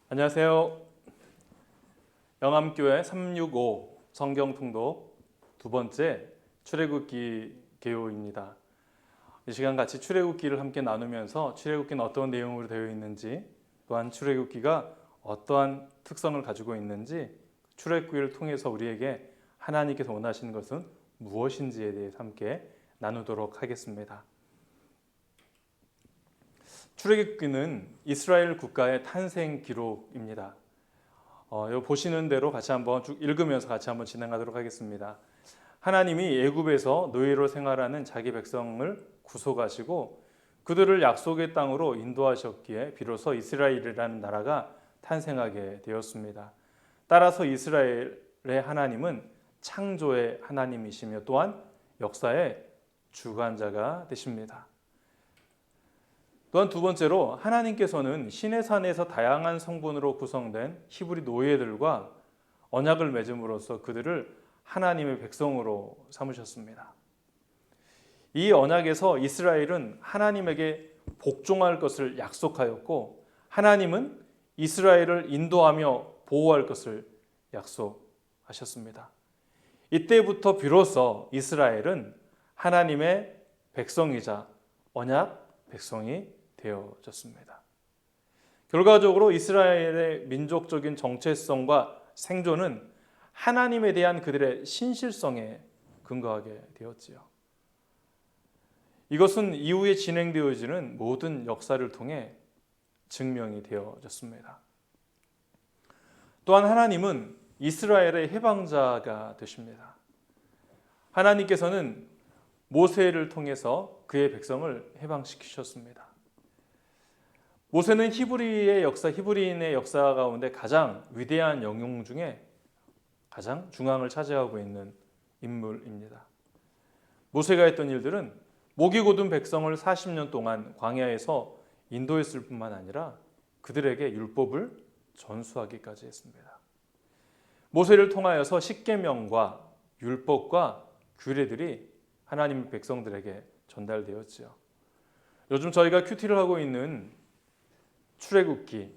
안녕하세요. 영암교회 365 성경통독 두 번째 출애굽기 개요입니다. 이 시간 같이 출애굽기를 함께 나누면서 출애굽기는 어떤 내용으로 되어 있는지, 또한 출애굽기가 어떠한 특성을 가지고 있는지, 출애굽기를 통해서 우리에게 하나님께서 원하시는 것은 무엇인지에 대해서 함께 나누도록 하겠습니다. 출애굽기는 이스라엘 국가의 탄생 기록입니다. 여기 보시는 대로 같이 한번 쭉 읽으면서 같이 한번 진행하도록 하겠습니다. 하나님이 애굽에서 노예로 생활하는 자기 백성을 구속하시고 그들을 약속의 땅으로 인도하셨기에 비로소 이스라엘이라는 나라가 탄생하게 되었습니다. 따라서 이스라엘의 하나님은 창조의 하나님이시며 또한 역사의 주관자가 되십니다. 또한 두 번째로 하나님께서는 시내산에서 다양한 성분으로 구성된 히브리 노예들과 언약을 맺음으로써 그들을 하나님의 백성으로 삼으셨습니다. 이 언약에서 이스라엘은 하나님에게 복종할 것을 약속하였고 하나님은 이스라엘을 인도하며 보호할 것을 약속하셨습니다. 이때부터 비로소 이스라엘은 하나님의 백성이자 언약 백성이 되어졌습니다. 결과적으로 이스라엘의 민족적인 정체성과 생존은 하나님에 대한 그들의 신실성에 근거하게 되었지요. 이것은 이후에 진행되어지는 모든 역사를 통해 증명이 되어졌습니다. 또한 하나님은 이스라엘의 해방자가 되십니다. 하나님께서는 모세를 통해서 그의 백성을 해방시키셨습니다. 모세는 히브리인의 역사 가운데 가장 위대한 영웅 중에 가장 중앙을 차지하고 있는 인물입니다. 모세가 했던 일들은 목이 곧은 백성을 40년 동안 광야에서 인도했을 뿐만 아니라 그들에게 율법을 전수하기까지 했습니다. 모세를 통하여서 십계명과 율법과 규례들이 하나님의 백성들에게 전달되었지요. 요즘 저희가 큐티를 하고 있는 출애굽기에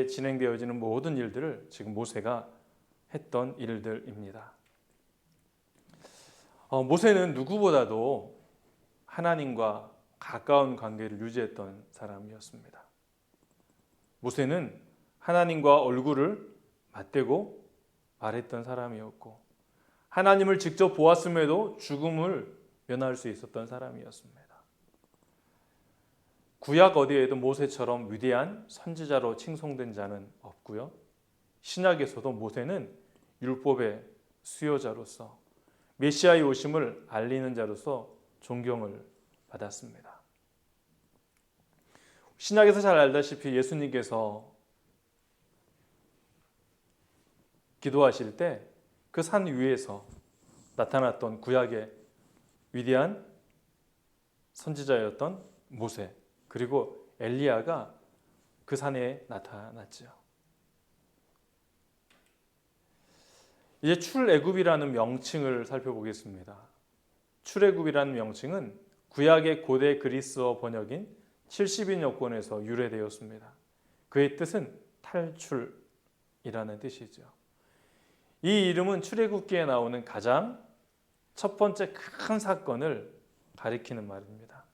진행되어지는 모든 일들을 지금 모세가 했던 일들입니다. 모세는 누구보다도 하나님과 가까운 관계를 유지했던 사람이었습니다. 모세는 하나님과 얼굴을 맞대고 말했던 사람이었고 하나님을 직접 보았음에도 죽음을 면할 수 있었던 사람이었습니다. 구약 어디에도 모세처럼 위대한 선지자로 칭송된 자는 없고요. 신약에서도 모세는 율법의 수요자로서 메시아의 오심을 알리는 자로서 존경을 받았습니다. 신약에서 잘 알다시피 예수님께서 기도하실 때 그 산 위에서 나타났던 구약의 위대한 선지자였던 모세 그리고 엘리야가 그 산에 나타났지요. 이제 출애굽이라는 명칭을 살펴보겠습니다. 출애굽이라는 명칭은 구약의 고대 그리스어 번역인 70인 여권에서 유래되었습니다. 그의 뜻은 탈출이라는 뜻이죠. 이 이름은 출애굽기에 나오는 가장 첫 번째 큰 사건을 가리키는 말입니다.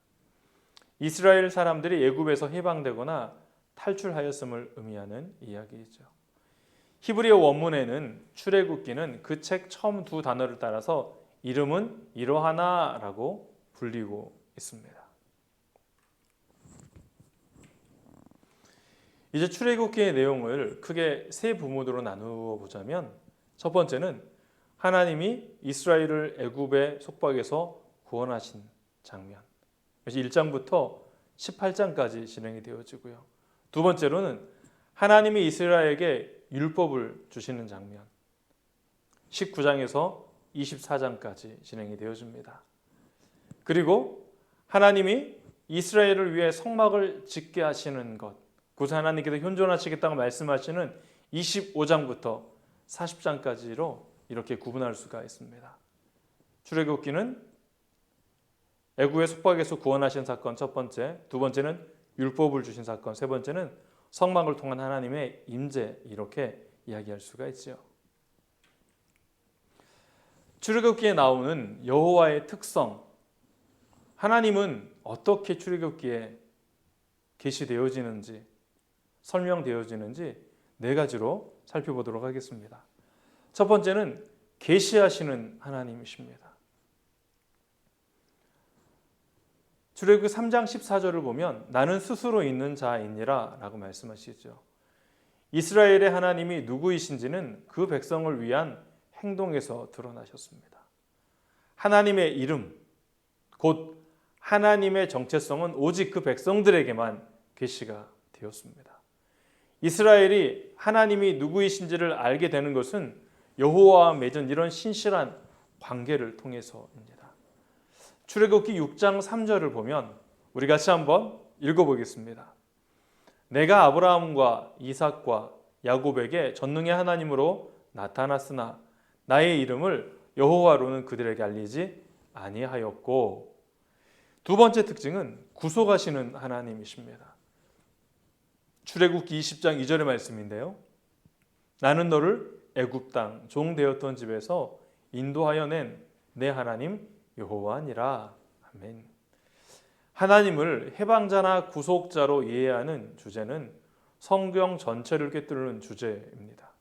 이스라엘 사람들이 애굽에서 해방되거나 탈출하였음을 의미하는 이야기이죠. 히브리어 원문에는 출애굽기는 그 책 처음 두 단어를 따라서 이름은 이러하나라고 불리고 있습니다. 이제 출애굽기의 내용을 크게 세 부문으로 나누어 보자면 첫 번째는 하나님이 이스라엘을 애굽의 속박에서 구원하신 장면. 1장부터 18장까지 진행이 되어지고요. 두 번째로는 하나님이 이스라엘에게 율법을 주시는 장면. 19장에서 24장까지 진행이 되어집니다. 그리고 하나님이 이스라엘을 위해 성막을 짓게 하시는 것, 그것을 하나님께서 현존하시겠다고 말씀하시는 25장부터 40장까지로 이렇게 구분할 수가 있습니다. 출애굽기는 애굽의 속박에서 구원하신 사건 첫 번째, 두 번째는 율법을 주신 사건, 세 번째는 성막을 통한 하나님의 임재, 이렇게 이야기할 수가 있지요. 출애굽기에 나오는 여호와의 특성, 하나님은 어떻게 출애굽기에 계시되어지는지, 설명되어지는지 네 가지로 살펴보도록 하겠습니다. 첫 번째는 계시하시는 하나님이십니다. 출애굽기 3장 14절을 보면 나는 스스로 있는 자이니라 라고 말씀하시죠. 이스라엘의 하나님이 누구이신지는 그 백성을 위한 행동에서 드러나셨습니다. 하나님의 이름, 곧 하나님의 정체성은 오직 그 백성들에게만 계시가 되었습니다. 이스라엘이 하나님이 누구이신지를 알게 되는 것은 여호와와 맺은 이런 신실한 관계를 통해서입니다. 출애굽기 6장 3절을 보면 우리 같이 한번 읽어보겠습니다. 내가 아브라함과 이삭과 야곱에게 전능의 하나님으로 나타났으나 나의 이름을 여호와로는 그들에게 알리지 아니하였고, 두 번째 특징은 구속하시는 하나님이십니다. 출애굽기 20장 2절의 말씀인데요. 나는 너를 애굽 땅 종 되었던 집에서 인도하여 낸 내 하나님 여호와니라. 아멘. 하나님을 해방자나 구속자로 이해하는 주제는 성경 전체를 꿰뚫는 주제입니다.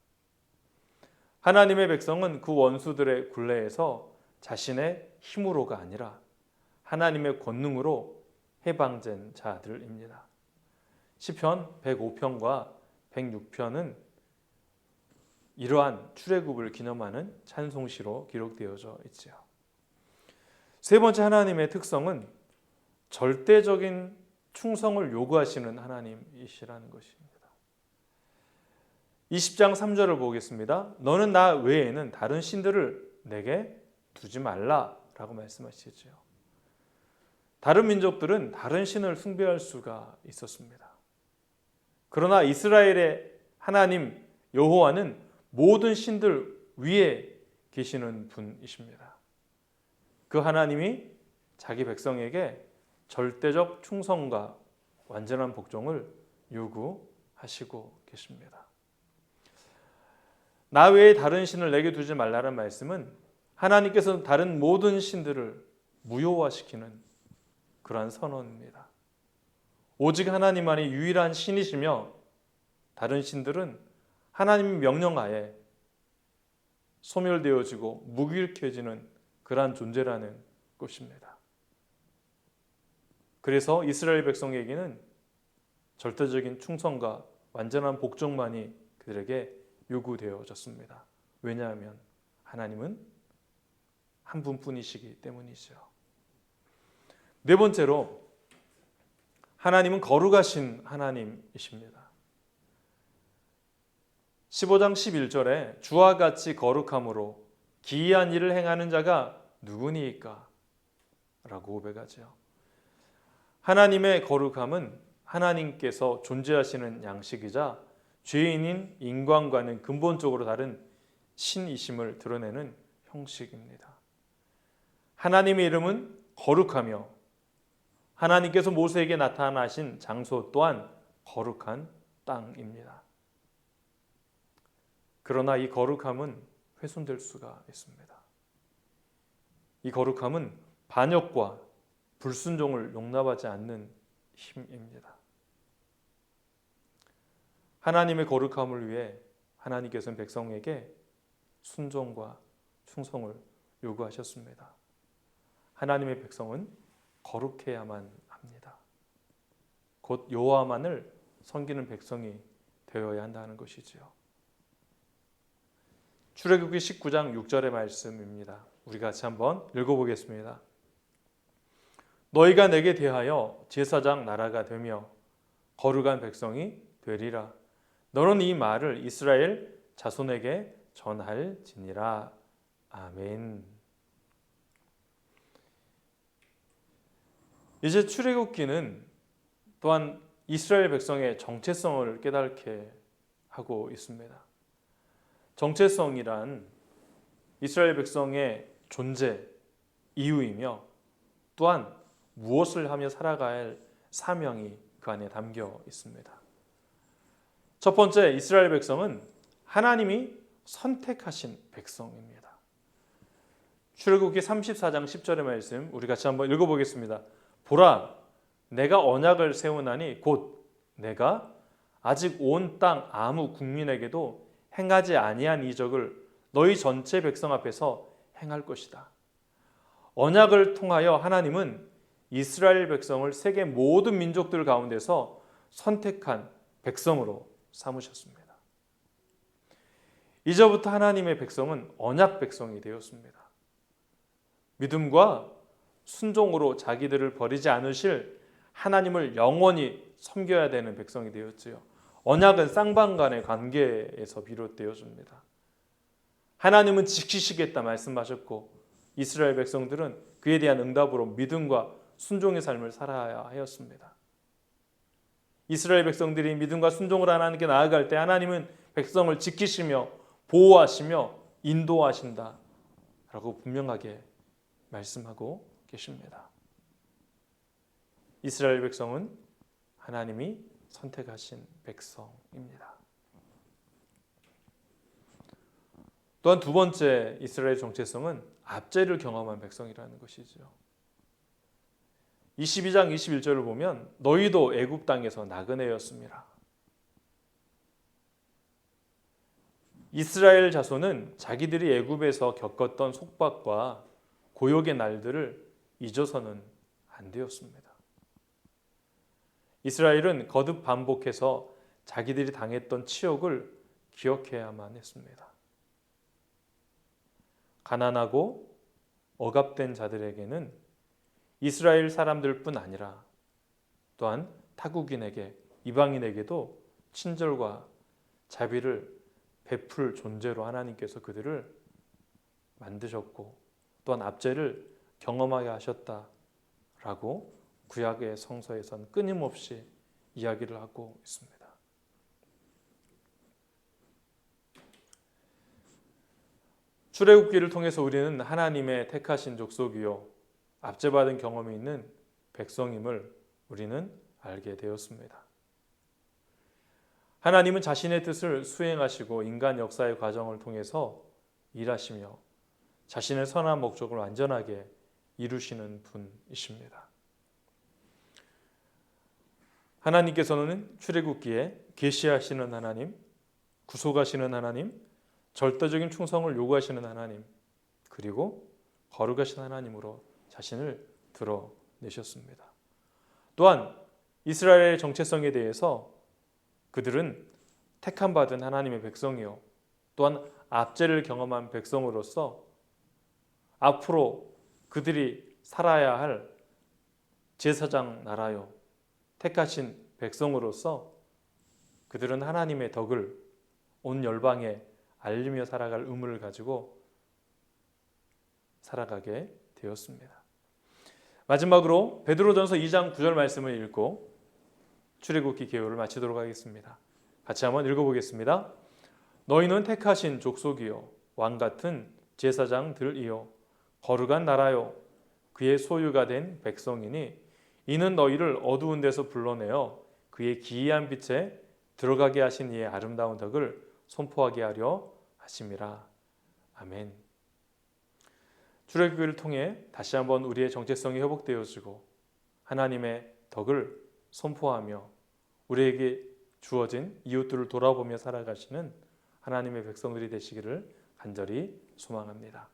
하나님의 백성은 그 원수들의 굴레에서 자신의 힘으로가 아니라 하나님의 권능으로 해방된 자들입니다. 시편 105편과 106편은 이러한 출애굽을 기념하는 찬송시로 기록되어져 있지요. 세 번째 하나님의 특성은 절대적인 충성을 요구하시는 하나님이시라는 것입니다. 20장 3절을 보겠습니다. 너는 나 외에는 다른 신들을 내게 두지 말라라고 말씀하시죠. 다른 민족들은 다른 신을 숭배할 수가 있었습니다. 그러나 이스라엘의 하나님 여호와는 모든 신들 위에 계시는 분이십니다. 그 하나님이 자기 백성에게 절대적 충성과 완전한 복종을 요구하시고 계십니다. 나 외에 다른 신을 내게 두지 말라는 말씀은 하나님께서 다른 모든 신들을 무효화시키는 그러한 선언입니다. 오직 하나님만이 유일한 신이시며 다른 신들은 하나님의 명령하에 소멸되어지고 무기력해지는 그러한 존재라는 것입니다. 그래서 이스라엘 백성에게는 절대적인 충성과 완전한 복종만이 그들에게 요구되어졌습니다. 왜냐하면 하나님은 한 분뿐이시기 때문이죠. 네 번째로 하나님은 거룩하신 하나님이십니다. 15장 11절에 주와 같이 거룩함으로 기이한 일을 행하는 자가 누구니이까? 라고 고백하죠. 하나님의 거룩함은 하나님께서 존재하시는 양식이자 죄인인 인간과는 근본적으로 다른 신이심을 드러내는 형식입니다. 하나님의 이름은 거룩하며 하나님께서 모세에게 나타나신 장소 또한 거룩한 땅입니다. 그러나 이 거룩함은 훼손될 수가 있습니다. 이 거룩함은 반역과 불순종을 용납하지 않는 힘입니다. 하나님의 거룩함을 위해 하나님께서는 백성에게 순종과 충성을 요구하셨습니다. 하나님의 백성은 거룩해야만 합니다. 곧 여호와만을 섬기는 백성이 되어야 한다는 것이지요. 출애굽기 19장 6절의 말씀입니다. 우리 같이 한번 읽어보겠습니다. 너희가 내게 대하여 제사장 나라가 되며 거룩한 백성이 되리라. 너는 이 말을 이스라엘 자손에게 전할지니라. 아멘. 이제 출애굽기는 또한 이스라엘 백성의 정체성을 깨닫게 하고 있습니다. 정체성이란 이스라엘 백성의 존재, 이유이며 또한 무엇을 하며 살아가야 할 사명이 그 안에 담겨 있습니다. 첫 번째, 이스라엘 백성은 하나님이 선택하신 백성입니다. 출애굽기 34장 10절의 말씀 우리 같이 한번 읽어보겠습니다. 보라, 내가 언약을 세우나니 곧 내가 아직 온 땅 아무 국민에게도 행하지 아니한 이적을 너희 전체 백성 앞에서 행할 것이다. 언약을 통하여 하나님은 이스라엘 백성을 세계 모든 민족들 가운데서 선택한 백성으로 삼으셨습니다. 이제부터 하나님의 백성은 언약 백성이 되었습니다. 믿음과 순종으로 자기들을 버리지 않으실 하나님을 영원히 섬겨야 되는 백성이 되었지요. 언약은 쌍방간의 관계에서 비롯되어집니다. 하나님은 지키시겠다 말씀하셨고 이스라엘 백성들은 그에 대한 응답으로 믿음과 순종의 삶을 살아야 하였습니다. 이스라엘 백성들이 믿음과 순종으로 하나님께 나아갈 때 하나님은 백성을 지키시며 보호하시며 인도하신다 라고 분명하게 말씀하고 계십니다. 이스라엘 백성은 하나님이 선택하신 백성입니다. 또한 두 번째 이스라엘 정체성은 압제를 경험한 백성이라는 것이죠. 22장 21절을 보면 너희도 애굽 땅에서 나그네였습니다. 이스라엘 자손은 자기들이 애굽에서 겪었던 속박과 고역의 날들을 잊어서는 안 되었습니다. 이스라엘은 거듭 반복해서 자기들이 당했던 치욕을 기억해야만 했습니다. 가난하고 억압된 자들에게는 이스라엘 사람들뿐 아니라 또한 타국인에게 이방인에게도 친절과 자비를 베풀 존재로 하나님께서 그들을 만드셨고 또한 압제를 경험하게 하셨다라고 구약의 성서에서는 끊임없이 이야기를 하고 있습니다. 출애굽기를 통해서 우리는 하나님의 택하신 족속이요 압제받은 경험이 있는 백성임을 우리는 알게 되었습니다. 하나님은 자신의 뜻을 수행하시고 인간 역사의 과정을 통해서 일하시며 자신의 선한 목적을 완전하게 이루시는 분이십니다. 하나님께서는 출애굽기에 계시하시는 하나님, 구속하시는 하나님, 절대적인 충성을 요구하시는 하나님, 그리고 거룩하신 하나님으로 자신을 드러내셨습니다. 또한 이스라엘의 정체성에 대해서 그들은 택함받은 하나님의 백성이요 또한 압제를 경험한 백성으로서 앞으로 그들이 살아야 할 제사장 나라요 택하신 백성으로서 그들은 하나님의 덕을 온 열방에 알리며 살아갈 의무를 가지고 살아가게 되었습니다. 마지막으로 베드로전서 2장 9절 말씀을 읽고 출애굽기 개요를 마치도록 하겠습니다. 같이 한번 읽어보겠습니다. 너희는 택하신 족속이요 왕같은 제사장들이요 거룩한 나라요 그의 소유가 된 백성이니 이는 너희를 어두운 데서 불러내어 그의 기이한 빛에 들어가게 하신 이의 아름다운 덕을 선포하게 하려 하심이라. 아멘. 출애굽기를 통해 다시 한번 우리의 정체성이 회복되어지고 하나님의 덕을 선포하며 우리에게 주어진 이웃들을 돌아보며 살아가시는 하나님의 백성들이 되시기를 간절히 소망합니다.